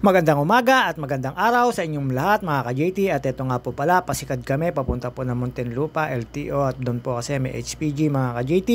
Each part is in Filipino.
Magandang umaga at magandang araw sa inyong lahat mga ka-JT, at ito nga po pala, pasikad kami papunta po ng Muntinlupa, LTO, at doon po kasi may HPG mga ka-JT,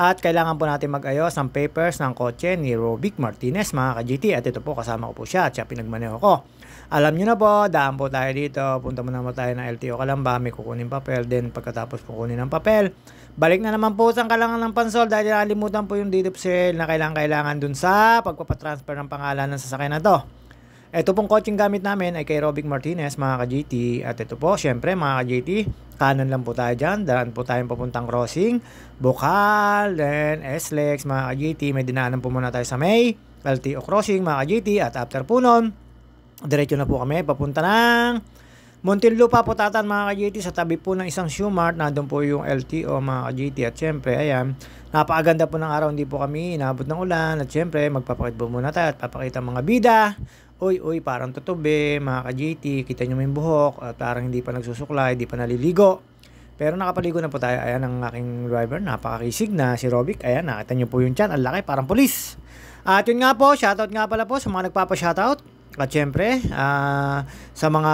at kailangan po natin mag-ayos ng papers ng kotse ni Robic Martinez mga ka-JT, at ito po kasama ko po siya at siya pinagmaneho ko. Alam nyo na po, daan po tayo dito, punta muna tayo ng LTO Calamba, may kukunin papel, then pagkatapos po kunin ng papel, balik na naman po sa kalangan ng pansol dahil nakalimutan po yung dedup sale na kailangan dun sa pagpapatransfer ng pangalan ng sasakyan na to. Ito pong coaching gamit namin ay kay Robic Martinez mga ka-JT, at ito po syempre mga ka-JT, kanan lang po tayo dyan, daan po tayong papuntang crossing, Bukal, then SLEX mga ka-JT, may dinaanan po muna tayo sa may LTO crossing mga ka-JT, at after po nun, diretso na po kami papunta ng Muntinlupa po tatan mga ka-JT, sa tabi po ng isang Shoe Mart, nandun po yung LTO mga ka-JT, at syempre ayan, napakaganda po ng araw, hindi po kami inabot ng ulan, at syempre magpapakit po muna tayo at papakita mga bida. Uy, parang tutubi, mga ka-JT, kita nyo may buhok, at parang hindi pa nagsusuklay, hindi pa naliligo. Pero nakapaligo na po tayo. Ayan ang aking driver, napakakisig na si Robic. Ayan, nakita nyo po yung tiyan, ang laki, parang pulis. At yun nga po, shoutout nga pala po sa mga nagpapa-shoutout. At syempre, sa mga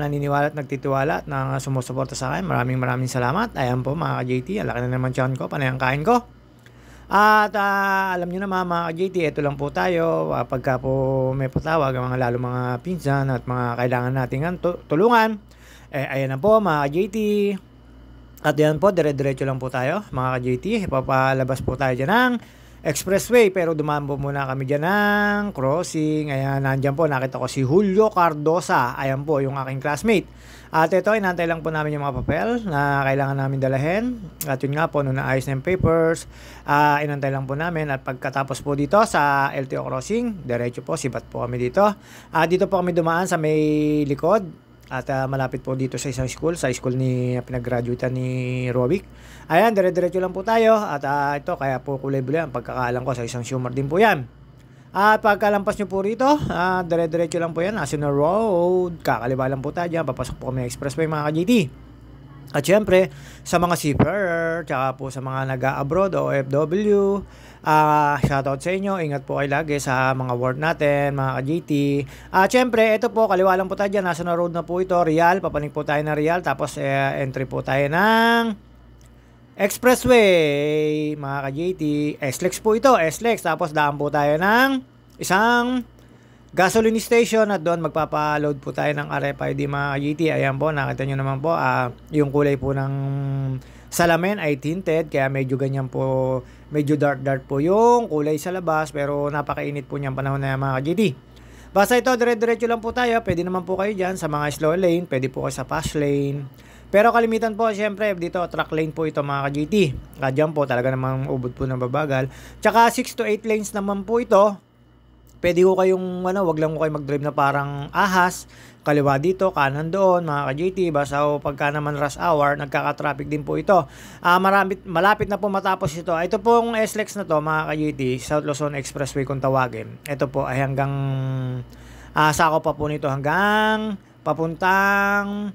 naniniwala at nagtitiwala at na sumusuporta sa akin, maraming salamat. Ayan po mga ka-JT, ang laki na naman tiyan ko, panay ang kain ko. At alam nyo na mga ka-JT, ito lang po tayo. Pagka po may patawag, mga lalo mga pinsan at mga kailangan nating tulungan, ayan na po mga ka-JT. At yan po, dire-diretso lang po tayo mga ka-JT. Ipapalabas po tayo dyan ng expressway, pero dumaan po muna kami dyan ng crossing. Ayan, nandyan po, nakita ko si Julio Cardosa. Ayan po, yung aking classmate. At ito, inantay lang po namin yung mga papel na kailangan namin dalahin. At yun nga po, nung naayos na yung papers, inantay lang po namin. At pagkatapos po dito sa LTO crossing, diretso po, sibat po kami dito. Dito po kami dumaan sa may likod. At malapit po dito sa isang school, sa school ni pinag-graduate ni Robic. Ayan, dire-diretso lang po tayo. At ito, kaya po kulay blue yan. Pagkakaalam ko sa isang Shoe Mart din po yan. At pagkalampas nyo po rito, dire-diretso lang po yan, National Road. Kakaliwa lang po tayo dyan, papasok po kami expressway mga ka-JT. At syempre, sa mga seafarer, tsaka po sa mga nag-abroad o OFW, shoutout sa inyo, ingat po kayo lagi sa mga work natin, mga ka-JT. At syempre, ito po, kaliwa lang po tayo dyan, National Road na po ito, Real, papanik po tayo ng Real, tapos entry po tayo ng expressway, mga ka-JT. SLEX po ito, SLEX, tapos daan po tayo ng isang gasoline station, at doon magpapa-load po tayo ng RFID mga ka-JT. Ayan po, nakita nyo naman po, yung kulay po ng salamin ay tinted, kaya medyo ganyan po, medyo dark po yung kulay sa labas, pero napakainit po niyang panahon na yan mga ka-JT. Basta ito, dire-diretso lang po tayo, pwede naman po kayo dyan sa mga slow lane, pwede po kayo sa fast lane. Pero kalimitan po, syempre, dito, track lane po ito mga ka-JT. Diyan po, talaga namang ubod po ng babagal. Tsaka 6 to 8 lanes naman po ito. Pwede ko kayong, wag lang ko kayo mag-drive na parang ahas. Kaliwa dito, kanan doon, mga ka-JT. Basta pagka naman rush hour, nagkaka-traffic din po ito. Malapit na po matapos ito. Ito pong SLEX na to, mga ka-JT, South Luzon Expressway kung tawagin. Ito po ay hanggang, sako pa po nito hanggang papuntang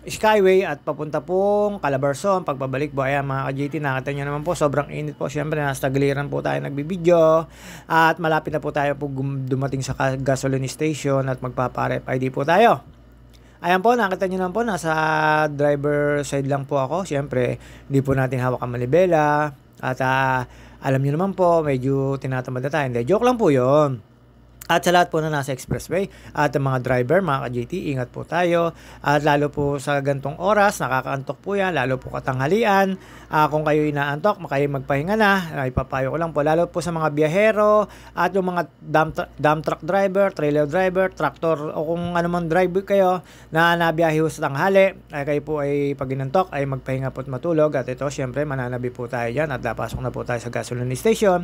Skyway at papunta pong Calabarzon. Pagbabalik po, ayan mga ka-JT, nakita nyo naman po, sobrang init po. Siyempre, nasa tagiliran po tayo nagbibideo. At malapit na po tayo po dumating sa gasoline station at magpapa-RFID po tayo. Ayan po, nakita nyo naman po, nasa driver side lang po ako. Siyempre, hindi po natin hawak ang manibela. At alam nyo naman po, medyo tinatamad na tayo. Hindi, joke lang po yun. At sa lahat po na nasa expressway at mga driver, mga ka-JT, ingat po tayo. At lalo po sa gantong oras, nakakaantok po yan, lalo po katanghalian. Kung kayo inaantok, kayo magpahinga na, ipapayo ko lang po. Lalo po sa mga biyahero at yung mga dump truck driver, trailer driver, tractor, o kung anumang driver kayo na nabiyahe sa tanghali, ay kayo po ay pag inantok, ay magpahinga po at matulog. At ito, syempre, mananabi po tayo dyan at napasok na po tayo sa gasoline station.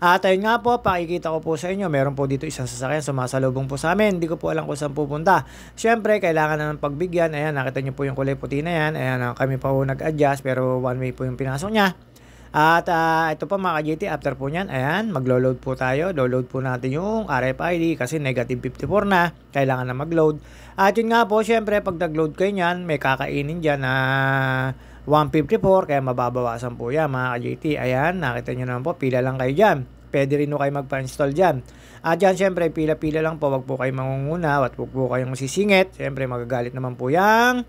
At ayun nga po, pakikita ko po sa inyo, meron po dito isang sasakyan sumasalubong po sa amin. Hindi ko po alam kung saan pupunta. Syempre, kailangan na ng pagbigyan. Ayan, nakita niyo po yung kulay puti na yan. Ayan, kami pa po nag-adjust, pero one way po yung pinasok niya. At ito pa mga ka-JT, after po nyan, ayan, maglo-load po tayo. Download po natin yung RFID kasi negative 54 na. Kailangan na mag-load. At yun nga po, syempre, pag nag-load kayo nyan, may kakainin dyan na 154, kaya mababawasan po yan mga ka-JT. Ayan, nakita nyo naman po, pila lang kayo dyan. pwede rin po kayo magpa-install dyan. At dyan syempre pila-pila lang po, wag po kayo mangunguna at wag po kayong sisingit. Syempre magagalit naman po yang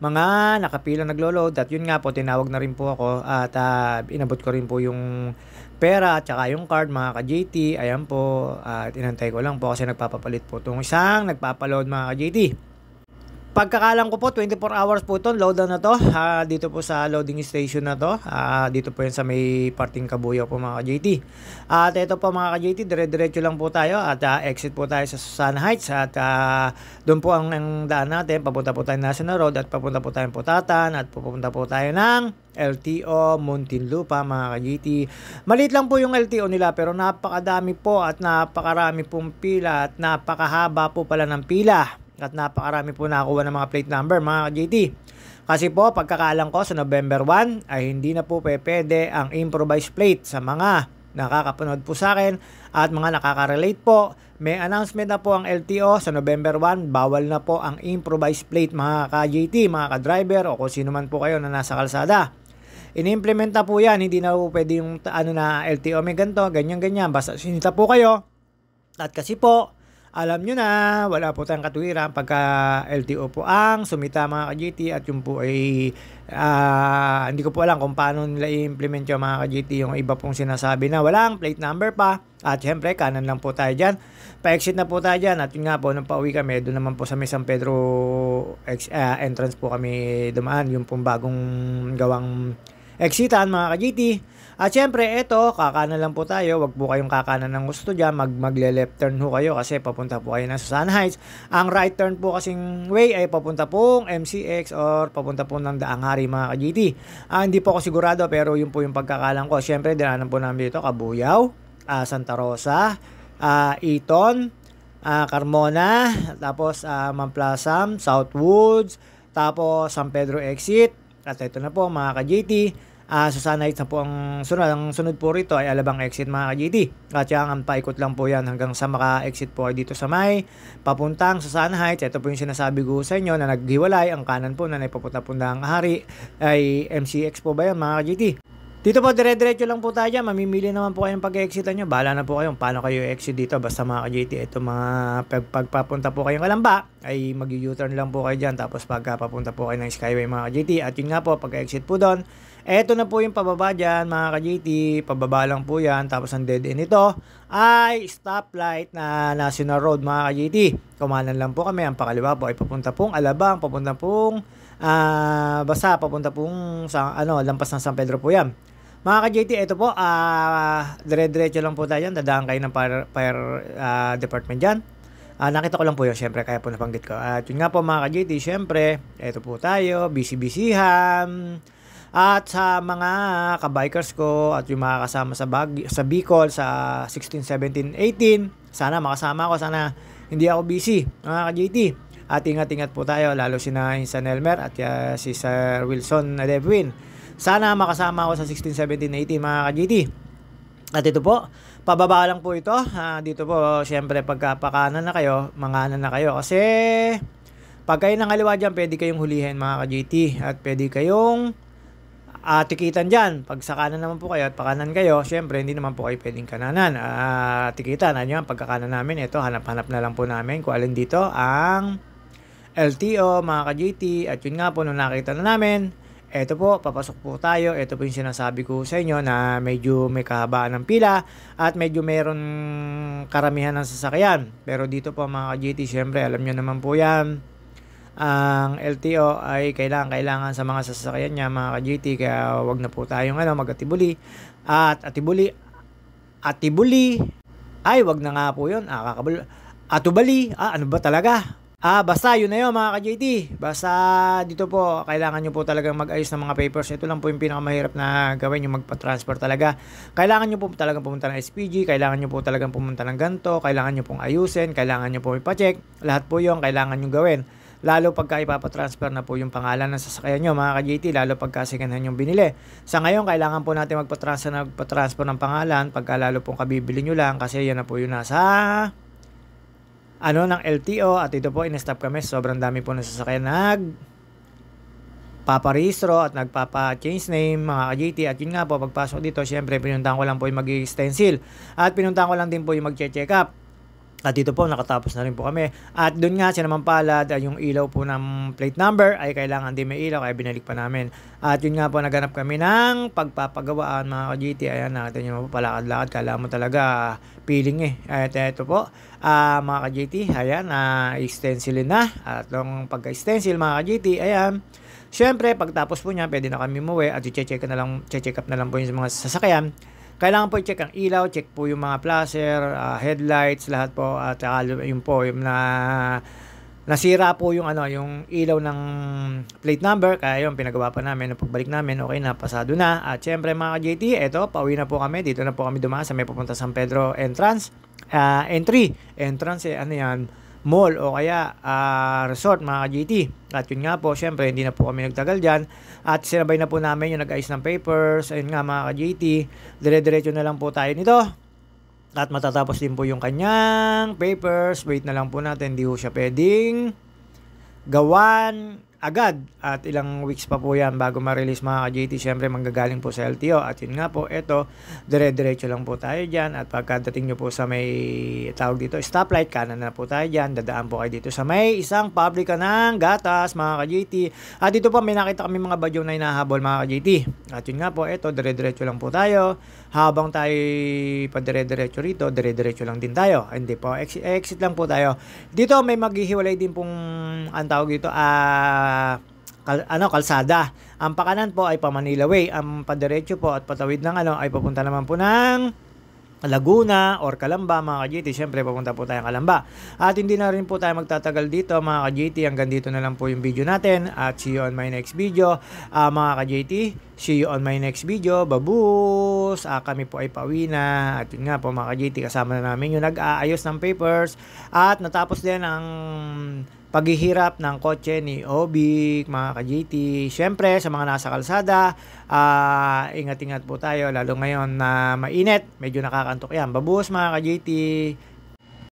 mga nakapila naglo-load. At yun nga po, tinawag na rin po ako at inabot ko rin po yung pera at saka yung card mga ka-JT. Ayan po, at inantay ko lang po kasi nagpapapalit po itong isang nagpapaload mga ka-JT. Pagkakalang ko po, 24 hours po ito, load na to, dito po sa loading station na to, dito po yan sa may parting Kabuyaw po mga ka-JT. At ito po mga ka-JT, dire-diretso lang po tayo at exit po tayo sa Susana Heights at doon po ang daan natin, papunta po tayo National Road at papunta po tayong Putatan at pupunta po tayo ng LTO Muntinlupa mga ka-JT. Maliit lang po yung LTO nila pero napakadami po at napakarami pong pila at napakahaba po pala ng pila. At napakarami po nakakuha ng mga plate number mga ka-JT. Kasi po pagkakaalam ko sa November 1 ay hindi na po pwede ang improvised plate sa mga nakakapanood po sa akin at mga nakaka-relate po. May announcement na po ang LTO sa November 1, bawal na po ang improvised plate mga ka-JT, mga ka-driver o kung sino man po kayo na nasa kalsada. In-implement na po yan, hindi na po pwede yung na LTO may ganito, ganyan-ganyan, basta sinita po kayo. At kasi po alam nyo na, wala po tayong katuwiran pagka LTO po ang sumita mga ka-JT at yung po ay hindi ko po alam kung paano nila i-implement yung mga ka-JT yung iba pong sinasabi na walang plate number pa at syempre kanan lang po tayo dyan, pa-exit na po tayo dyan at yun nga po nung pauwi kami doon naman po sa may San Pedro entrance po kami dumaan, yung pong bagong gawang exitan mga ka-JT. At syempre, eto, kakanan lang po tayo. Wag po kayong kakanan ng gusto dyan. Magle-left turn ho kayo kasi papunta po kayo na Susana Heights. Ang right turn po kasing way ay papunta pong MCX or papunta po ng Daang Hari mga ka-JT. Hindi po ako sigurado pero yun po yung pagkakalan ko. Syempre, dinanan po namin dito Kabuyaw, Santa Rosa, Eton, Carmona, tapos Mamplasam, Southwoods, tapos San Pedro exit. At ito na po mga ka-JT. Susana Heights na po ang sunod. Ang sunod po rito ay Alabang exit mga ka-JT. At yung paikot lang po yan hanggang sa maka-exit po ay dito sa may papuntang Susana Heights. Ito po yung sinasabi ko sa inyo na naghiwalay. Ang kanan po na naipapunta po ng Hari ay MCX po ba yan mga ka-JT. Dito po dire-diretso lang po tayo dyan. Mamimili naman po kayong pag-exitan nyo. Bahala na po kayo paano kayo exit dito. Basta mga ka-JT, ito mga pagpapunta po kayong Kalamba ay mag-U-turn lang po kayo dyan. Tapos pagpapunta po kayo ng Skyway mga ka-JT. At yun nga po pag-exit po doon, eto na po yung pababa dyan mga ka-JT. Pababa lang po yan. Tapos ang dead end ito ay stoplight na National Road mga ka-JT. Kumanan lang po kami. Ang pakaliwa po ay papunta pong Alabang. Papunta pong basta papunta pong sa lampas ng San Pedro po yan. Mga ka-JT, ito po, dire-diretso lang po tayo dyan. Dadaan kayo ng fire department dyan. Nakita ko lang po yun, syempre, kaya po napanggit ko. At yun nga po mga ka-JT, syempre, ito po tayo, busy-busyhan. At sa mga kabikers ko at yung mga kasama sa Bicol sa 16, 17, 18, sana makasama ako, sana hindi ako busy, mga ka-JT. At ingat-ingat po tayo, lalo si Insan Elmer at si Sir Wilson Devwin. Sana makasama ako sa 16, 17, 18 mga ka-JT. At ito po, pababa lang po ito. Dito po, syempre pagkapakanan na kayo, manganan na kayo. Kasi pag kayo nangaliwa dyan, pwede kayong hulihin mga ka-JT. At pwede kayong tikitan dyan. Pag sa kanan naman po kayo at pakanan kayo, syempre hindi naman po kayo pwedeng kananan. Tikitan, ano yan, pagkakanan namin, ito, hanap-hanap na lang po namin kung alin dito ang LTO mga ka-JT. At yun nga po, nung nakita na namin, eto po, papasok po tayo. Ito po yung sinasabi ko sa inyo na medyo may kahabaan ng pila at medyo meron karamihan ng sasakyan. Pero dito po mga ka-JT, syempre alam nyo naman po yan, ang LTO ay kailangan sa mga sasakyan niya mga ka-JT. Kaya wag na po tayong mag-atibuli. At atibuli ay wag na nga po yun. Atubali, ano ba talaga? Basta yun na yun mga ka-JT. Basta dito po, kailangan nyo po talagang mag-ayos ng mga papers. Ito lang po yung pinakamahirap na gawin, yung magpa-transfer talaga. Kailangan nyo po talagang pumunta ng SPG, kailangan nyo po talagang pumunta ng ganito, kailangan nyo pong ayusin, kailangan nyo po ipacheck. Lahat po yun, kailangan nyo gawin. Lalo pagka ipapatransfer na po yung pangalan ng sasakyan nyo mga ka-JT, lalo pagka secondhand yung binili. Sa ngayon, kailangan po natin magpa-transfer ng pangalan pagka lalo pong kabibili nyo lang kasi yan na po yung nasa ng LTO. At ito po, in-stop kami, sobrang dami po ng sasakyan nagpaparehistro at nagpapa-change name mga ka-JT. At yun nga po, pagpasok dito, syempre pinuntahan ko lang po yung mag-stencil at pinuntahan ko lang din po yung mag-check up. At dito po, nakatapos na rin po kami. At doon nga, sinamampalad, yung ilaw po ng plate number ay kailangan din may ilaw, kaya binalik pa namin. At yun nga po, naganap kami ng pagpapagawaan mga ka-GT. Ayan, natin yung palakad-lakad, kala mo talaga feeling eh. At ito po, mga ka-GT, ayan, stencilin na. At yung pagka-stencil mga ka-GT, ayan. Siyempre, pagtapos po niya, pwede na kami umuwi at check up na lang po yung mga sasakyan. Kailangan po i-check ang ilaw, check po yung mga flasher, headlights, lahat po, at yun po yung nasira po yung yung ilaw ng plate number, kaya yung pinagawa pa namin, nung pagbalik namin, okay na, pasado na. At syempre mga ka-JT, eto, pauwi na po kami, dito na po kami dumaan sa may papunta San Pedro entrance, entrance yan, mall o kaya resort mga ka-JT. At yun nga po, syempre hindi na po kami nagtagal dyan at sinabay na po namin yung nag-ayos ng papers. Ayun nga mga ka-JT, dire-diretso na lang po tayo nito at matatapos din po yung kanyang papers. Wait na lang po natin, hindi po siya pwedeng gawan agad at ilang weeks pa po yan bago ma-release mga ka-JT. Syempre manggagaling po sa LTO at yun nga po, eto, dire-diretso lang po tayo dyan at pagkadating nyo po sa may tawag dito stoplight, kanan na po tayo dyan, dadaan po kayo dito sa may isang pabrika ng gatas mga ka-JT. At dito po may nakita kami mga badyaw na hinahabol mga ka-JT. At yun nga po, eto, dire-diretso lang po tayo. Habang tayo pa dire-diretso rito, dire-diretso lang din tayo. Hindi po, exit lang po tayo. Dito may maghihiwalay din pong ang tawag dito kalsada. Ang pakanan po ay pa Manila Way. Ang padiretso po at patawid ng ay papunta naman po ng Laguna or Calamba mga ka-JT. Siyempre papunta po tayong Calamba. At hindi na rin po tayo magtatagal dito mga ka-JT. Hanggang dito na lang po yung video natin. At see you on my next video. Mga ka-JT, see you on my next video. Babus! Kami po ay pauwi na. At yun nga po mga ka-JT, kasama na namin yung nag-aayos ng papers. At natapos din ang paghihirap ng kotse ni Obic, mga ka-JT. Siyempre, sa mga nasa kalsada, ingat-ingat po tayo, lalo ngayon na mainit, medyo nakakantok yan. Babus mga ka-JT.